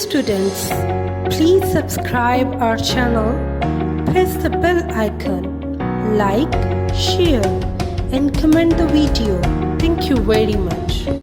students, please subscribe our channel, press the bell icon, like, share and comment the video. Thank you very much.